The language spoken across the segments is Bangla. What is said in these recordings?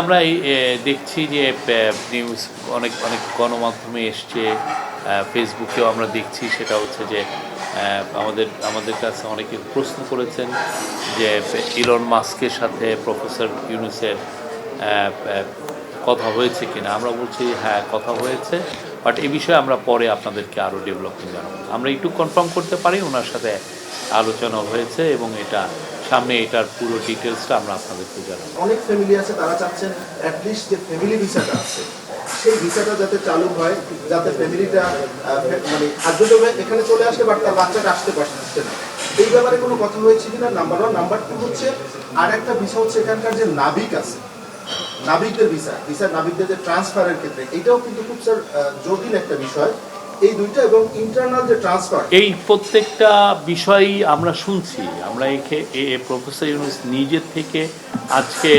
আমরা দেখছি যে নিউজ অনেক অনেক গণমাধ্যমে এসছে, ফেসবুকেও আমরা দেখছি, সেটা হচ্ছে যে আমাদের কাছে অনেকে প্রশ্ন করেছেন যে ইলন মাস্কের সাথে প্রফেসর ইউনূসের কথা হয়েছে কিনা। আমরা বলছি হ্যাঁ, কথা হয়েছে, বাট এ বিষয়ে আমরা পরে আপনাদেরকে আরও ডেভেলপমেন্ট জানাবো। আমরা একটু কনফার্ম করতে পারি ওনার সাথে আলোচনা হয়েছে এবং এটা সামনে এটার পুরো ডিটেলসটা আমরা আপনাদেরকে জানাবো। অনেক ফ্যামিলি আছে তারা চাচ্ছেন অ্যাটলিস্ট যে ফ্যামিলি ভিসাটা আছে সেই ভিসাটা যাতে চালু হয়, যাতে ফ্যামিলিটা মানে আর্দ্রভাবে এখানে চলে আসে, বাট তার বাচ্চাটা আসতে পারছে না। এই ব্যাপারে কোনো কথা হয়েছে কিনা, নাম্বার ওয়ান। নাম্বার টু হচ্ছে আর একটা ভিসা হচ্ছে এখানকার যে নাবিক আছে, নাবিকদের ভিসা নাবিকদের যে ট্রান্সফারের ক্ষেত্রে এটাও কিন্তু খুব স্যার জটিল একটা বিষয়। এই দুইটা এবং ইন্টারনাল যে ট্রান্সফার, এই প্রত্যেকটা বিষয়ই আমরা শুনছি। আমরা প্রফেসর ইউনূস নিজের থেকে আজকে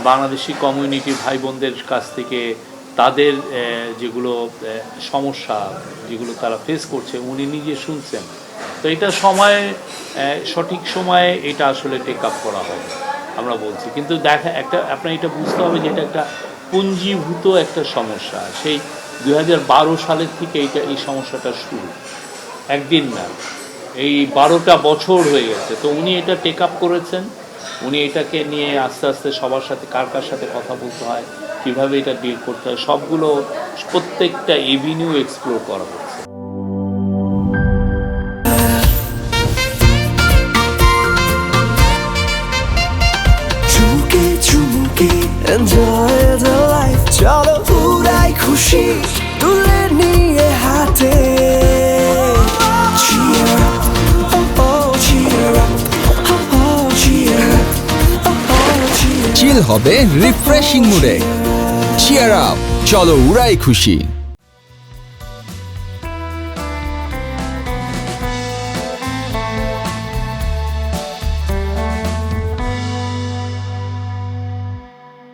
বাংলাদেশি কমিউনিটির ভাই বোনদের কাছ থেকে তাদের যেগুলো সমস্যা যেগুলো তারা ফেস করছে উনি নিজে শুনছেন। তো এটা সঠিক সময়ে এটা আসলে টেক আপ করা হবে আমরা বলছি। কিন্তু আপনার এটা বুঝতে হবে যে এটা একটা পুঞ্জীভূত একটা সমস্যা। সেই 2012 সালের থেকে এই সমস্যাটা শুরু, একদিন না, এই 12টা বছর হয়ে গেছে। তো উনি এটা টেক আপ করেছেন, উনি এটাকে নিয়ে আস্তে আস্তে সবার সাথে কার সাথে কথা বলতে হয়, কীভাবে এটা ডিল করতে হয়, সবগুলো প্রত্যেকটা এভিনিউ এক্সপ্লোর করা হচ্ছে। Enjoy the life, চলো উড়াই খুশি তুলে নিয়ে হাতে। Cheer up, oh oh, cheer up, oh oh, cheer up, oh oh, cheer up. চিল হবে রিফ্রেশিং মুডে। চিয়ার আপ, চলো উড়াই খুশি।